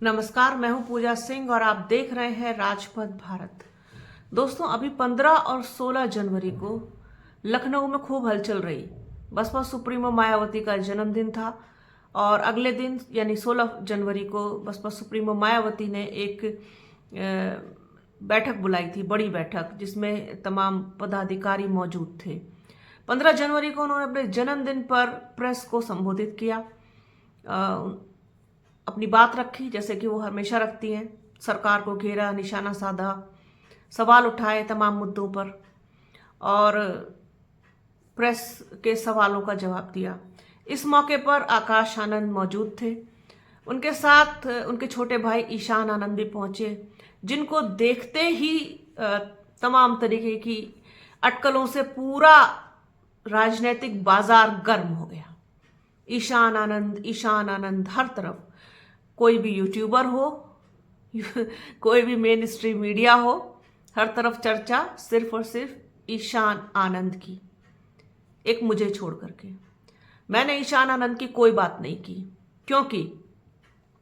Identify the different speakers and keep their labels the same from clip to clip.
Speaker 1: नमस्कार, मैं हूं पूजा सिंह और आप देख रहे हैं राजपथ भारत। दोस्तों, अभी 15 और 16 जनवरी को लखनऊ में खूब हलचल रही। बसपा सुप्रीमो मायावती का जन्मदिन था और अगले दिन यानी 16 जनवरी को बसपा सुप्रीमो मायावती ने एक बैठक बुलाई थी, बड़ी बैठक, जिसमें तमाम पदाधिकारी मौजूद थे। 15 जनवरी को उन्होंने अपने जन्मदिन पर प्रेस को संबोधित किया, अपनी बात रखी जैसे कि वो हमेशा रखती हैं। सरकार को घेरा, निशाना साधा, सवाल उठाए तमाम मुद्दों पर और प्रेस के सवालों का जवाब दिया। इस मौके पर आकाश आनंद मौजूद थे। उनके साथ उनके छोटे भाई ईशान आनंद भी पहुंचे, जिनको देखते ही तमाम तरीके की अटकलों से पूरा राजनीतिक बाजार गर्म हो गया। ईशान आनंद हर तरफ, कोई भी यूट्यूबर हो कोई भी मेन स्ट्रीम मीडिया हो, हर तरफ चर्चा सिर्फ और सिर्फ ईशान आनंद की, एक मुझे छोड़ करके। मैंने ईशान आनंद की कोई बात नहीं की, क्योंकि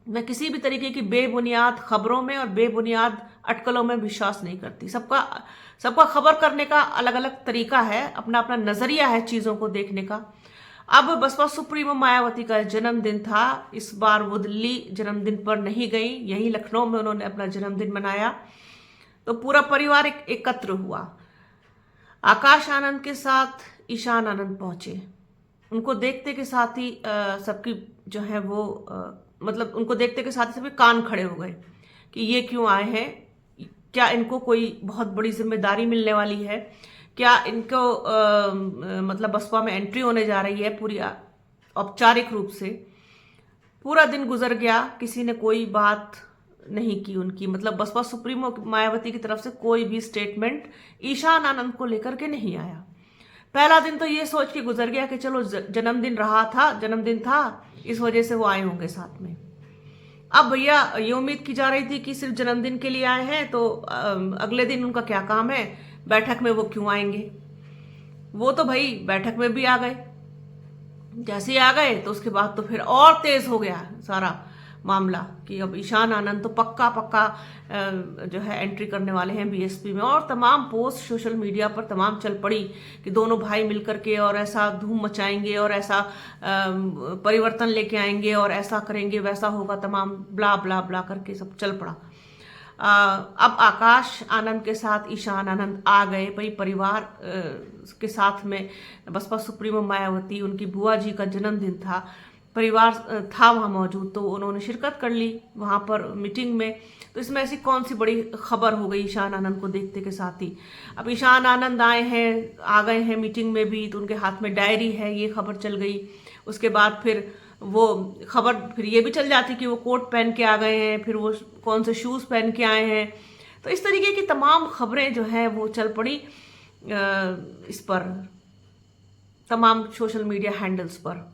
Speaker 1: मैं किसी भी तरीके की बेबुनियाद खबरों में और बेबुनियाद अटकलों में विश्वास नहीं करती। सबका खबर करने का अलग अलग तरीका है, अपना अपना नजरिया है चीजों को देखने का। अब बसपा सुप्रीमो मायावती का जन्मदिन था। इस बार वो दिल्ली जन्मदिन पर नहीं गई, यहीं लखनऊ में उन्होंने अपना जन्मदिन मनाया। तो पूरा परिवार एकत्र हुआ। आकाश आनंद के साथ ईशान आनंद पहुंचे। उनको देखते के साथ ही सबकी जो है वो मतलब उनको देखते के साथ ही सभी कान खड़े हो गए कि ये क्यों आए हैं, क्या इनको कोई बहुत बड़ी जिम्मेदारी मिलने वाली है, क्या इनको मतलब बसपा में एंट्री होने जा रही है पूरी औपचारिक रूप से। पूरा दिन गुजर गया, किसी ने कोई बात नहीं की उनकी, मतलब बसपा सुप्रीमो मायावती की तरफ से कोई भी स्टेटमेंट ईशान आनंद को लेकर के नहीं आया। पहला दिन तो ये सोच के गुजर गया कि चलो जन्मदिन था, इस वजह से वो आए होंगे साथ में। अब भैया ये उम्मीद की जा रही थी कि सिर्फ जन्मदिन के लिए आए हैं, तो अगले दिन उनका क्या काम है, बैठक में वो क्यों आएंगे। वो तो भाई बैठक में भी आ गए। जैसे ही आ गए तो उसके बाद तो फिर और तेज हो गया सारा मामला कि अब ईशान आनंद तो पक्का जो है एंट्री करने वाले हैं बीएसपी में। और तमाम पोस्ट सोशल मीडिया पर तमाम चल पड़ी कि दोनों भाई मिलकर के और ऐसा धूम मचाएंगे और ऐसा परिवर्तन लेके आएंगे और ऐसा करेंगे, वैसा होगा, तमाम ब्ला ब्ला ब्ला करके सब चल पड़ा। अब आकाश आनंद के साथ ईशान आनंद आ गए। भाई परिवार के साथ में बसपा सुप्रीमो मायावती, उनकी बुआ जी का जन्मदिन था, परिवार था वहाँ मौजूद, तो उन्होंने शिरकत कर ली वहाँ पर मीटिंग में। तो इसमें ऐसी कौन सी बड़ी खबर हो गई ईशान आनंद को देखते के साथ ही। अब ईशान आनंद आ गए हैं मीटिंग में भी, तो उनके हाथ में डायरी है, ये खबर चल गई। उसके बाद फिर वो खबर फिर ये भी चल जाती कि वो कोट पहन के आ गए हैं, फिर वो कौन से शूज पहन के आए हैं। तो इस तरीके की तमाम खबरें जो है वो चल पड़ी इस पर, तमाम सोशल मीडिया हैंडल्स पर।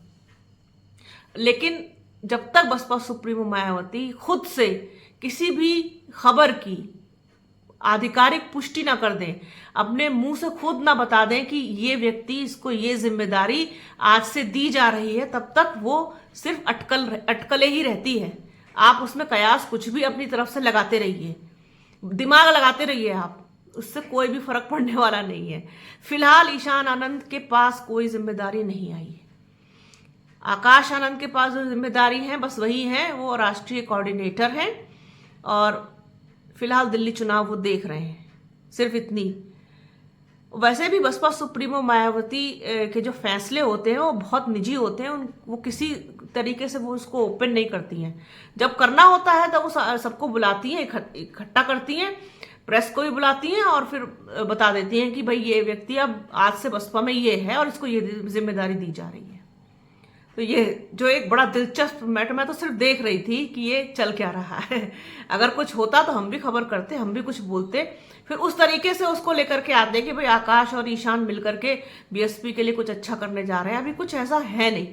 Speaker 1: लेकिन जब तक बसपा सुप्रीमो मायावती खुद से किसी भी खबर की आधिकारिक पुष्टि ना कर दें, अपने मुंह से खुद ना बता दें कि ये व्यक्ति, इसको ये जिम्मेदारी आज से दी जा रही है, तब तक वो सिर्फ अटकलें ही रहती है। आप उसमें कयास कुछ भी अपनी तरफ से लगाते रहिए, दिमाग लगाते रहिए आप, उससे कोई भी फर्क पड़ने वाला नहीं है। फिलहाल ईशान आनंद के पास कोई जिम्मेदारी नहीं आई है। आकाश आनंद के पास जो जिम्मेदारी है बस वही है, वो राष्ट्रीय कोऑर्डिनेटर हैं और फिलहाल दिल्ली चुनाव वो देख रहे हैं, सिर्फ इतनी। वैसे भी बसपा सुप्रीमो मायावती के जो फैसले होते हैं वो बहुत निजी होते हैं, वो किसी तरीके से वो उसको ओपन नहीं करती हैं। जब करना होता है तब वो सबको बुलाती हैं, इकट्ठा करती हैं, प्रेस को भी बुलाती हैं और फिर बता देती हैं कि भाई ये व्यक्ति अब आज से बसपा में ये है और इसको ये जिम्मेदारी दी जा रही है। तो ये जो एक बड़ा दिलचस्प मैटर, मैं तो सिर्फ देख रही थी कि ये चल क्या रहा है। अगर कुछ होता तो हम भी खबर करते, हम भी कुछ बोलते, फिर उस तरीके से उसको लेकर के आते कि भाई आकाश और ईशान मिलकर के बीएसपी के लिए कुछ अच्छा करने जा रहे हैं। अभी कुछ ऐसा है नहीं,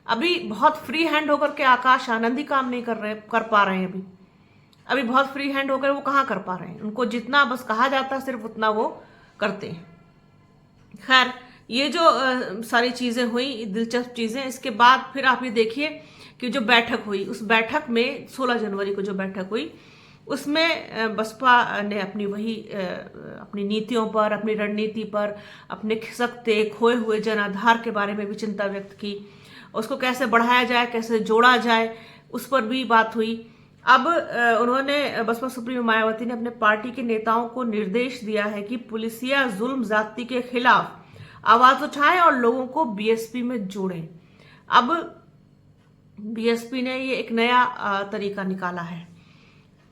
Speaker 1: अभी बहुत फ्री हैंड होकर के आकाश आनंद ही काम नहीं कर पा रहे हैं। अभी बहुत फ्री हैंड होकर वो कहाँ कर पा रहे हैं, उनको जितना बस कहा जाता है सिर्फ उतना वो करते हैं। खैर, ये जो सारी चीजें हुई दिलचस्प चीजें, इसके बाद फिर आप ये देखिए कि जो बैठक हुई, उस बैठक में 16 जनवरी को जो बैठक हुई उसमें बसपा ने अपनी नीतियों पर, अपनी रणनीति पर, अपने खिसकते खोए हुए जनाधार के बारे में भी चिंता व्यक्त की। उसको कैसे बढ़ाया जाए, कैसे जोड़ा जाए, उस पर भी बात हुई। अब उन्होंने, बसपा सुप्रीमो मायावती ने अपने पार्टी के नेताओं को निर्देश दिया है कि पुलिसिया जुल्म ज्यादती के खिलाफ आवाज उठाएं और लोगों को बीएसपी में जोड़ें। अब बीएसपी ने ये एक नया तरीका निकाला है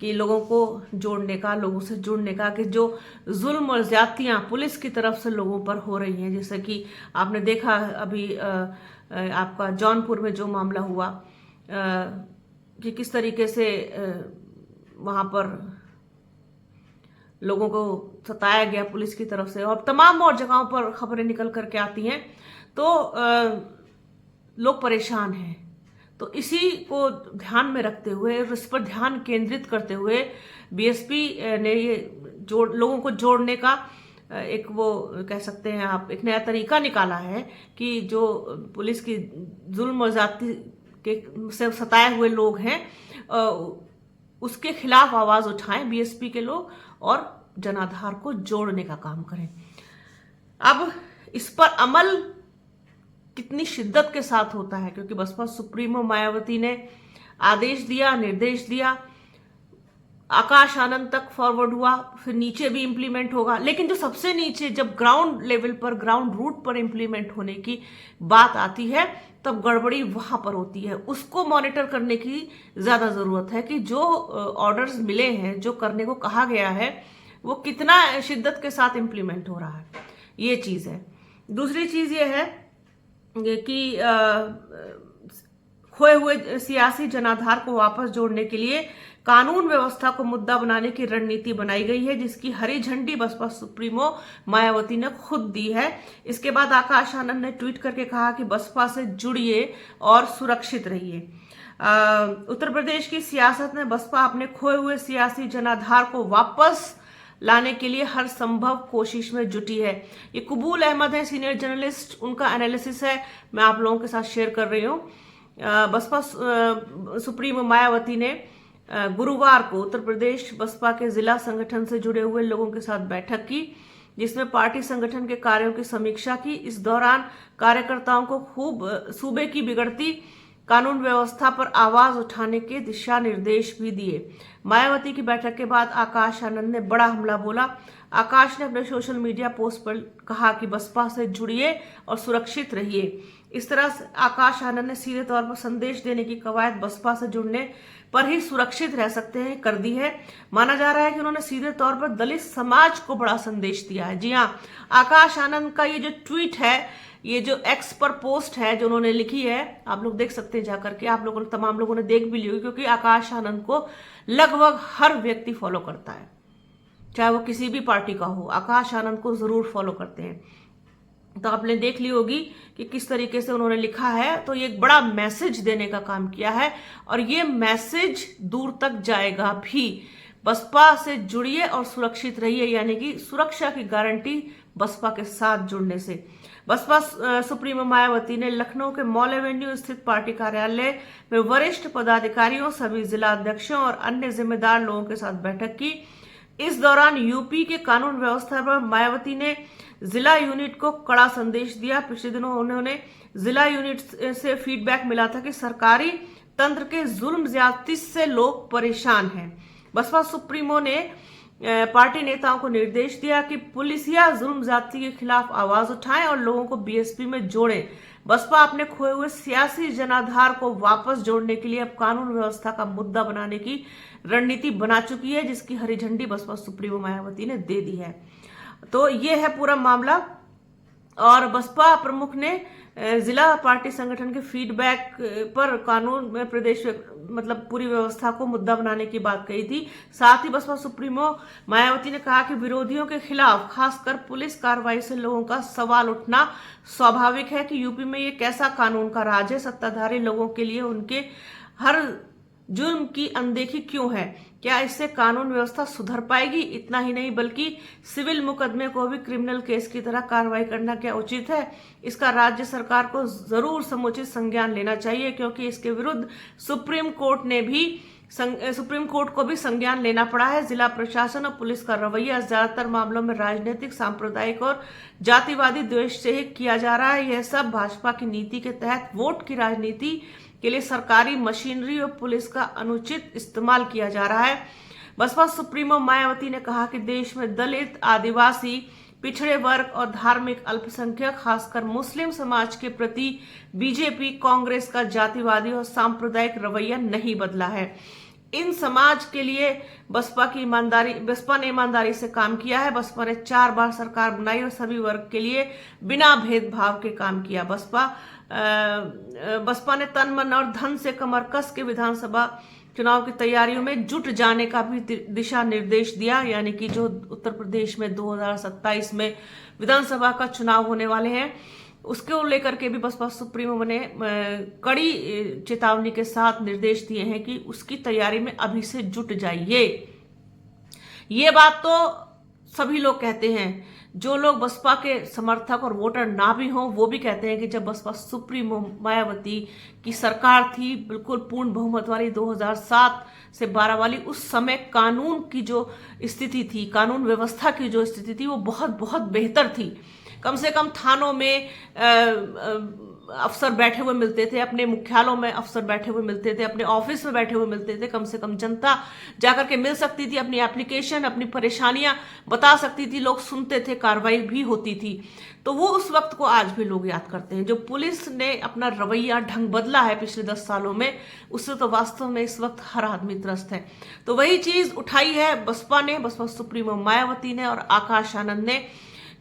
Speaker 1: कि लोगों को जोड़ने का, लोगों से जुड़ने का, कि जो जुल्म और ज्यादतियां पुलिस की तरफ से लोगों पर हो रही हैं, जैसे कि आपने देखा अभी आपका जौनपुर में जो मामला हुआ कि किस तरीके से वहां पर लोगों को सताया गया पुलिस की तरफ से, और तमाम और जगहों पर खबरें निकल करके आती हैं, तो लोग परेशान हैं। तो इसी को ध्यान में रखते हुए, इस पर ध्यान केंद्रित करते हुए बीएसपी ने ये लोगों को जोड़ने का एक, वो कह सकते हैं आप, एक नया तरीका निकाला है कि जो पुलिस की जुल्म और ज्यादती के से सताए हुए लोग हैं उसके खिलाफ आवाज उठाएं बीएसपी के लोग और जनाधार को जोड़ने का काम करें। अब इस पर अमल कितनी शिद्दत के साथ होता है, क्योंकि बसपा सुप्रीमो मायावती ने आदेश दिया, निर्देश दिया, आकाश आनंद तक फॉरवर्ड हुआ, फिर नीचे भी इंप्लीमेंट होगा, लेकिन जो सबसे नीचे, जब ग्राउंड लेवल पर, ग्राउंड रूट पर इंप्लीमेंट होने की बात आती है, तब गड़बड़ी वहां पर होती है। उसको मॉनिटर करने की ज्यादा जरूरत है कि जो ऑर्डर्स मिले हैं, जो करने को कहा गया है, वो कितना शिद्दत के साथ इंप्लीमेंट हो रहा है, ये चीज है। दूसरी चीज ये है कि खोए हुए सियासी जनाधार को वापस जोड़ने के लिए कानून व्यवस्था को मुद्दा बनाने की रणनीति बनाई गई है, जिसकी हरी झंडी बसपा सुप्रीमो मायावती ने खुद दी है। इसके बाद आकाश आनंद ने ट्वीट करके कहा कि बसपा से जुड़िए और सुरक्षित रहिए। उत्तर प्रदेश की सियासत में बसपा अपने खोए हुए सियासी जनाधार को वापस लाने के लिए हर संभव कोशिश में जुटी है। ये कबूल अहमद है, सीनियर जर्नलिस्ट, उनका एनालिसिस है, मैं आप लोगों के साथ शेयर कर रही हूँ। बसपा सुप्रीमो मायावती ने गुरुवार को उत्तर प्रदेश बसपा के जिला संगठन से जुड़े हुए लोगों के साथ बैठक की, जिसमें पार्टी संगठन के कार्यों की समीक्षा की। इस दौरान कार्यकर्ताओं को खूब सूबे की बिगड़ती कानून व्यवस्था पर आवाज उठाने के दिशा निर्देश भी दिए। मायावती की बैठक के बाद आकाश आनंद ने बड़ा हमला बोला। आकाश ने अपने सोशल मीडिया पोस्ट पर कहा कि बसपा से जुड़िए और सुरक्षित रहिए। इस तरह से आकाश आनंद ने सीधे तौर पर संदेश देने की कवायद बसपा से जुड़ने पर ही सुरक्षित रह सकते हैं कर दी है। माना जा रहा है कि उन्होंने सीधे तौर पर दलित समाज को बड़ा संदेश दिया है। जी हाँ, आकाश आनंद का ये जो ट्वीट है, ये जो एक्स पर पोस्ट है जो उन्होंने लिखी है, आप लोग देख सकते हैं जाकर के, आप लोगों ने, तमाम लोगों ने देख भी ली होगी, क्योंकि आकाश आनंद को लगभग हर व्यक्ति फॉलो करता है, चाहे वो किसी भी पार्टी का हो, आकाश आनंद को जरूर फॉलो करते हैं। तो आपने देख ली होगी कि किस तरीके से उन्होंने लिखा है। तो ये एक बड़ा मैसेज देने का काम किया है, और ये मैसेज दूर तक जाएगा भी। बसपा से जुड़िए और सुरक्षित रहिए, यानी कि सुरक्षा की गारंटी बसपा के साथ जुड़ने से। बसपा सुप्रीमो मायावती ने लखनऊ के मॉल एवेन्यू स्थित पार्टी कार्यालय में वरिष्ठ पदाधिकारियों, सभी जिला अध्यक्षों और अन्य जिम्मेदार लोगों के साथ बैठक की। इस दौरान यूपी के कानून व्यवस्था पर मायावती ने जिला यूनिट को कड़ा संदेश दिया। पिछले दिनों उन्होंने जिला यूनिट से फीडबैक मिला था कि सरकारी तंत्र के जुल्म ज्यादती से लोग परेशान हैं। बसपा सुप्रीमो ने पार्टी नेताओं को निर्देश दिया कि पुलिसिया जुल्म ज्यादती के खिलाफ आवाज उठाएं और लोगों को बीएसपी में जोड़ें। बसपा अपने खोए हुए सियासी जनाधार को वापस जोड़ने के लिए अब कानून व्यवस्था का मुद्दा बनाने की रणनीति बना चुकी है, जिसकी हरी झंडी बसपा सुप्रीमो मायावती ने दे दी है। तो ये है पूरा मामला। और बसपा प्रमुख ने जिला पार्टी संगठन के फीडबैक पर कानून में प्रदेश मतलब पूरी व्यवस्था को मुद्दा बनाने की बात कही थी। साथ ही बसपा सुप्रीमो मायावती ने कहा कि विरोधियों के खिलाफ खासकर पुलिस कार्रवाई से लोगों का सवाल उठना स्वाभाविक है कि यूपी में ये कैसा कानून का राज है, सत्ताधारी लोगों के लिए उनके हर जुर्म की अनदेखी क्यों है, क्या इससे कानून व्यवस्था सुधर पाएगी? इतना ही नहीं बल्कि सिविल मुकदमे को भी क्रिमिनल केस की तरह कार्रवाई करना क्या उचित है? इसका राज्य सरकार को जरूर समुचित संज्ञान लेना चाहिए, क्योंकि इसके विरुद्ध सुप्रीम कोर्ट को भी संज्ञान लेना पड़ा है। जिला प्रशासन और पुलिस का रवैया ज्यादातर मामलों में राजनीतिक, सांप्रदायिक और जातिवादी द्वेष से ही किया जा रहा है। यह सब भाजपा की नीति के तहत वोट की राजनीति के लिए सरकारी मशीनरी और पुलिस का अनुचित इस्तेमाल किया जा रहा है। बसपा सुप्रीमो मायावती ने कहा कि देश में दलित, आदिवासी, पिछड़े वर्ग और धार्मिक अल्पसंख्यक, खासकर मुस्लिम समाज के प्रति बीजेपी, कांग्रेस का जातिवादी और सांप्रदायिक रवैया नहीं बदला है। इन समाज के लिए बसपा ने ईमानदारी से काम किया है। बसपा ने 4 बार सरकार बनाई और सभी वर्ग के लिए बिना भेदभाव के काम किया। बसपा ने तन, मन और धन से कमर कस के विधानसभा चुनाव की तैयारियों में जुट जाने का भी दिशा निर्देश दिया, यानी कि जो उत्तर प्रदेश में 2027 में विधानसभा का चुनाव होने वाले हैं, उसको लेकर के भी बसपा सुप्रीमो ने कड़ी चेतावनी के साथ निर्देश दिए हैं कि उसकी तैयारी में अभी से जुट जाइए। ये बात तो सभी लोग कहते हैं। जो लोग बसपा के समर्थक और वोटर ना भी हों, वो भी कहते हैं कि जब बसपा सुप्रीमो मायावती की सरकार थी, बिल्कुल पूर्ण बहुमत वाली 2007 से 12 वाली, उस समय कानून की जो स्थिति थी, कानून व्यवस्था की जो स्थिति थी, वो बहुत बहुत बेहतर थी। कम से कम थानों में अफसर बैठे हुए मिलते थे, अपने मुख्यालयों में अफसर बैठे हुए मिलते थे, अपने ऑफिस में बैठे हुए मिलते थे। कम से कम जनता जाकर के मिल सकती थी, अपनी एप्लीकेशन, अपनी परेशानियां बता सकती थी, लोग सुनते थे, कार्रवाई भी होती थी। तो वो उस वक्त को आज भी लोग याद करते हैं। जो पुलिस ने अपना रवैया ढंग बदला है पिछले 10 सालों में, उससे तो वास्तव में इस वक्त हर आदमी त्रस्त है। तो वही चीज उठाई है बसपा सुप्रीमो मायावती ने और आकाश आनंद ने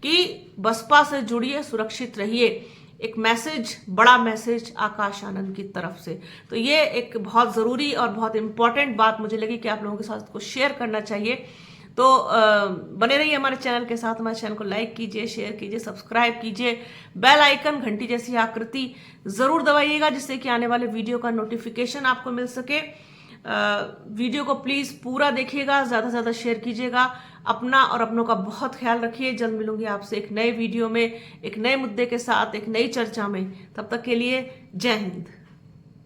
Speaker 1: कि बसपा से जुड़िए, सुरक्षित रहिए। एक मैसेज, बड़ा मैसेज आकाश आनंद की तरफ से। तो ये एक बहुत जरूरी और बहुत इंपॉर्टेंट बात मुझे लगी कि आप लोगों के साथ इसको शेयर करना चाहिए। तो बने रहिए हमारे चैनल के साथ। हमारे चैनल को लाइक कीजिए, शेयर कीजिए, सब्सक्राइब कीजिए, बेल आइकन घंटी जैसी आकृति जरूर दबाइएगा, जिससे कि आने वाले वीडियो का नोटिफिकेशन आपको मिल सके। वीडियो को प्लीज पूरा देखिएगा, ज्यादा से ज्यादा शेयर कीजिएगा। अपना और अपनों का बहुत ख्याल रखिए। जल्द मिलूंगी आपसे एक नए वीडियो में, एक नए मुद्दे के साथ, एक नई चर्चा में। तब तक के लिए जय हिंद।